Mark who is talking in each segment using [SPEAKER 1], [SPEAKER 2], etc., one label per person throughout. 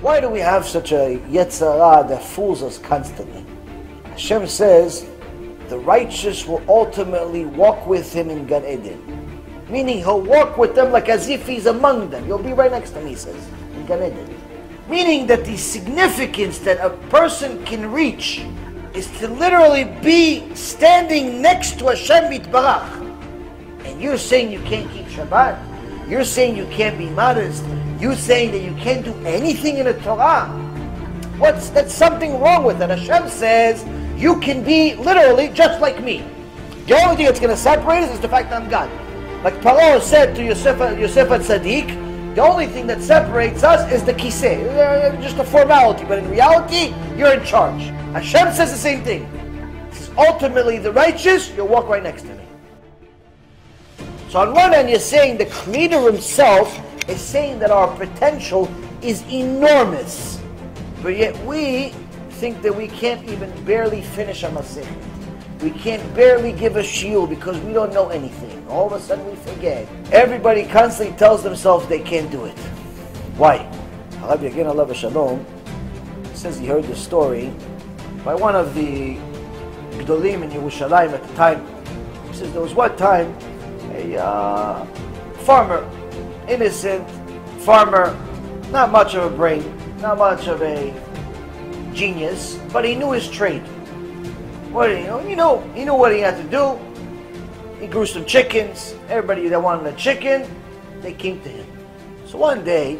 [SPEAKER 1] Why do we have such a Yetzirah that fools us constantly? Hashem says, the righteous will ultimately walk with him in Gan Eden. Meaning he'll walk with them like as if he's among them. You'll be right next to him, he says, in Gan Eden. Meaning that the significance that a person can reach is to literally be standing next to Hashem Yitbarach. And you're saying you can't keep Shabbat? You're saying you can't be modest? You're saying that you can't do anything in the Torah? That's something wrong with it. Hashem says you can be literally just like me. The only thing that's going to separate us is the fact that I'm God. Like Paro said to Yosef Tzaddik, the only thing that separates us is the kiseh, just a formality. But in reality, you're in charge. Hashem says the same thing. He says, ultimately, the righteous, you'll walk right next to me. So on one hand, you're saying the Creator Himself is saying that our potential is enormous. But yet we think that we can't even barely finish a masechet. We can't barely give a shiur because we don't know anything. All of a sudden we forget. Everybody constantly tells themselves they can't do it. Why? Rabbi Yagen Alav Shalom says he heard the story by one of the Gdolim in Yerushalayim at the time. He says there was one time a farmer, innocent farmer, not much of a brain, not much of a genius, but he knew his trade. What did he know? He knew what he had to do. He grew some chickens. Everybody that wanted a chicken, they came to him. So one day,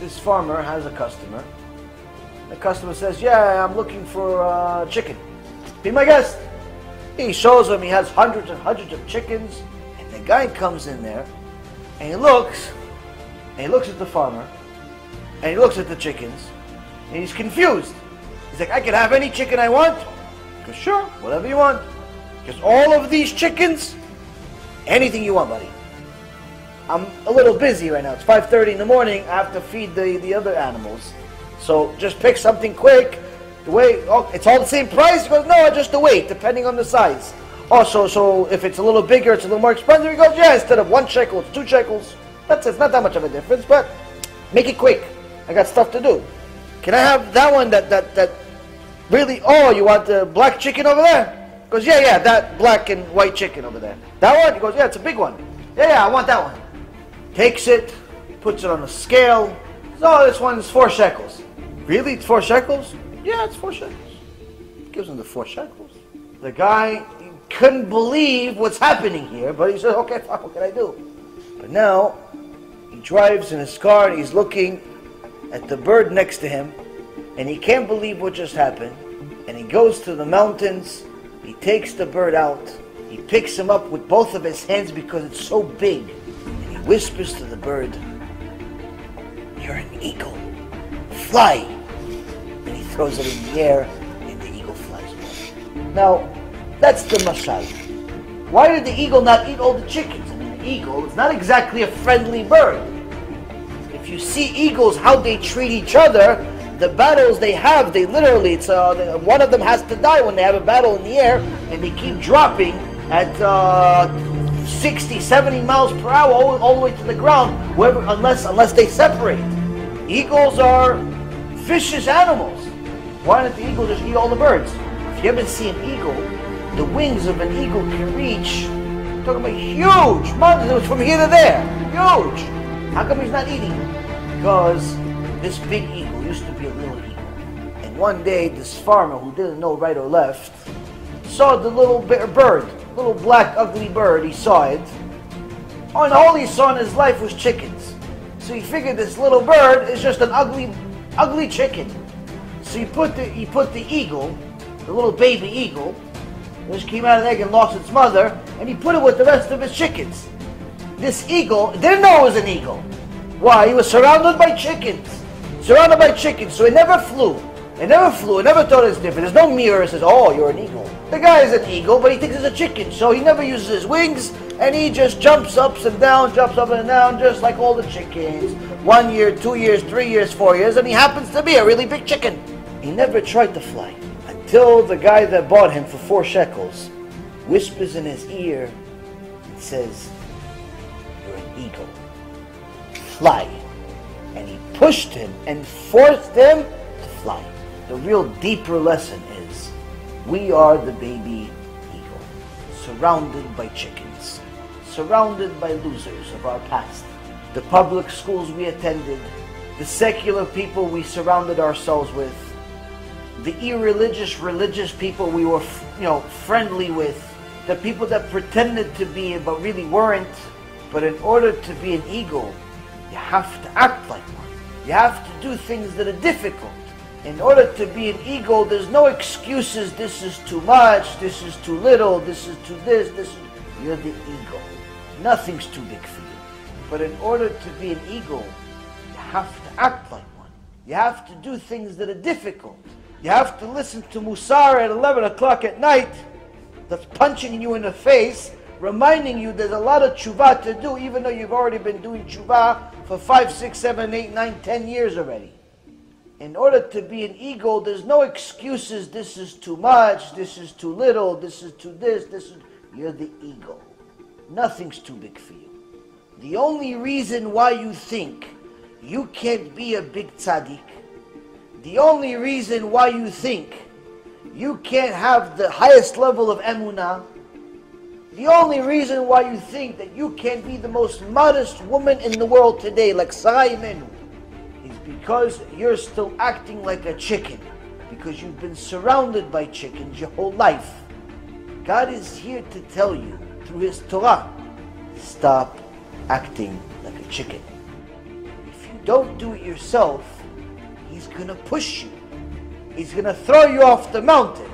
[SPEAKER 1] this farmer has a customer. The customer says, yeah, I'm looking for chicken. Be my guest. He shows him he has hundreds and hundreds of chickens. And the guy comes in there, and he looks at the farmer, and he looks at the chickens, and he's confused. He's like, I can have any chicken I want? Because sure, whatever you want. Because all of these chickens, anything you want, buddy. I'm a little busy right now. It's 5:30 in the morning. I have to feed the other animals. So just pick something quick. The weight, oh, it's all the same price? He goes, no, just the weight, depending on the size. Oh, so if it's a little bigger, it's a little more expensive. He goes, yeah, instead of 1 shekel, it's 2 shekels. That's it. It's not that much of a difference, but make it quick. I got stuff to do. Can I have that one that really, oh, you want the black chicken over there? He goes, yeah, that black and white chicken over there. That one? He goes, yeah, it's a big one. Yeah, I want that one. Takes it, puts it on a scale. Says, oh, this one is 4 shekels. Really? It's 4 shekels? Yeah, it's 4 shekels. Gives him the 4 shekels. The guy couldn't believe what's happening here, but he said, okay, fine, what can I do? But now, he drives in his car and he's looking at the bird next to him, and he can't believe what just happened. And he goes to the mountains, he takes the bird out, he picks him up with both of his hands because it's so big, and he whispers to the bird, you're an eagle, fly! And he throws it in the air, and the eagle flies away. Now, that's the mashal. Why did the eagle not eat all the chickens? I mean, the eagle is not exactly a friendly bird. If you see eagles, how they treat each other, the battles they have, they literally, it's one of them has to die when they have a battle in the air, and they keep dropping at 60, 70 miles per hour all the way to the ground, unless they separate. Eagles are vicious animals. Why don't the eagle just eat all the birds? If you ever see an eagle, the wings of an eagle can reach, talking about huge mountains, from here to there, huge. How come he's not eating? Because this big eagle used to be a little eagle. And one day, this farmer who didn't know right or left, saw the little bird, little black ugly bird, he saw it. Oh, and all he saw in his life was chickens. So he figured this little bird is just an ugly chicken. So he put the eagle, the little baby eagle, which came out of the egg and lost its mother, and he put it with the rest of his chickens. This eagle didn't know it was an eagle. Why? He was surrounded by chickens. Surrounded by chickens, so it never flew. It never thought it was different. There's no mirror that says, oh, you're an eagle. The guy is an eagle, but he thinks it's a chicken, so he never uses his wings, and he just jumps up and down, just like all the chickens. 1 year, 2 years, 3 years, 4 years, and he happens to be a really big chicken. He never tried to fly. Until the guy that bought him for 4 shekels whispers in his ear and says, you're an eagle. Fly. and he pushed him and forced him to fly. The real deeper lesson is, we are the baby eagle, surrounded by chickens, surrounded by losers of our past. The public schools we attended, the secular people we surrounded ourselves with, the irreligious, religious people we were, friendly with, the people that pretended to be but really weren't. But in order to be an eagle, you have to act like one. You have to do things that are difficult. In order to be an eagle, there's no excuses. This is too much, this is too little, this is too this, You're the eagle. Nothing's too big for you. But in order to be an eagle, you have to act like one. You have to do things that are difficult. You have to listen to Musar at 11 o'clock at night that's punching you in the face, reminding you there's a lot of tshuva to do, even though you've already been doing tshuva for 5, 6, 7, 8, 9, 10 years already. In order to be an eagle, there's no excuses. This is too much, this is too little, this is too this, You're the eagle. Nothing's too big for you. The only reason why you think you can't be a big tzaddik, the only reason why you think you can't have the highest level of emunah, the only reason why you think that you can't be the most modest woman in the world today, like Sarah Imenu, is because you're still acting like a chicken, because you've been surrounded by chickens your whole life. God is here to tell you, through His Torah, stop acting like a chicken. If you don't do it yourself, He's going to push you. He's going to throw you off the mountain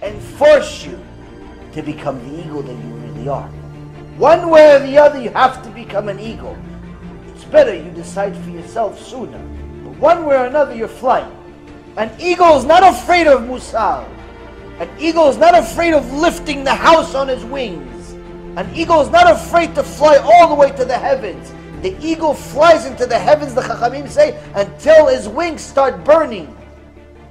[SPEAKER 1] and force you to become the eagle that you really are. One way or the other, you have to become an eagle. It's better you decide for yourself sooner. But one way or another, you're flying. An eagle is not afraid of musar. An eagle is not afraid of lifting the house on his wings. An eagle is not afraid to fly all the way to the heavens. The eagle flies into the heavens, the Chachamim say, until his wings start burning.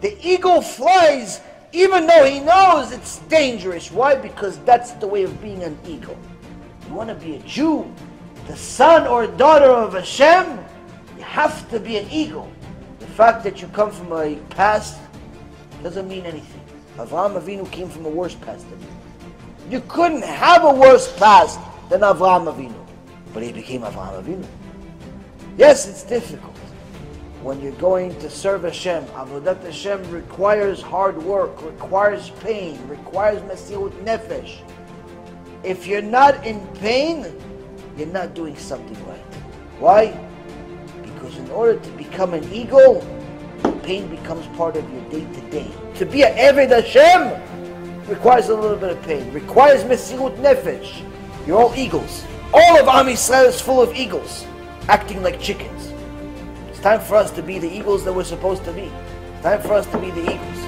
[SPEAKER 1] The eagle flies even though he knows it's dangerous. Why? Because that's the way of being an eagle. You want to be a Jew, the son or daughter of HaShem, you have to be an eagle. The fact that you come from a past doesn't mean anything. Avraham Avinu came from a worse past than you. You couldn't have a worse past than Avraham Avinu. But he became Avraham Avinu. Yes, it's difficult. When you're going to serve Hashem, Avodat Hashem requires hard work, requires pain, requires Mesirut Nefesh. If you're not in pain, you're not doing something right. Why? Because in order to become an eagle, pain becomes part of your day-to-day. To be an Eved Hashem requires a little bit of pain, requires Mesirut Nefesh. You're all eagles. All of Am Yisrael is full of eagles, acting like chickens. It's time for us to be the eagles that we're supposed to be. It's time for us to be the eagles.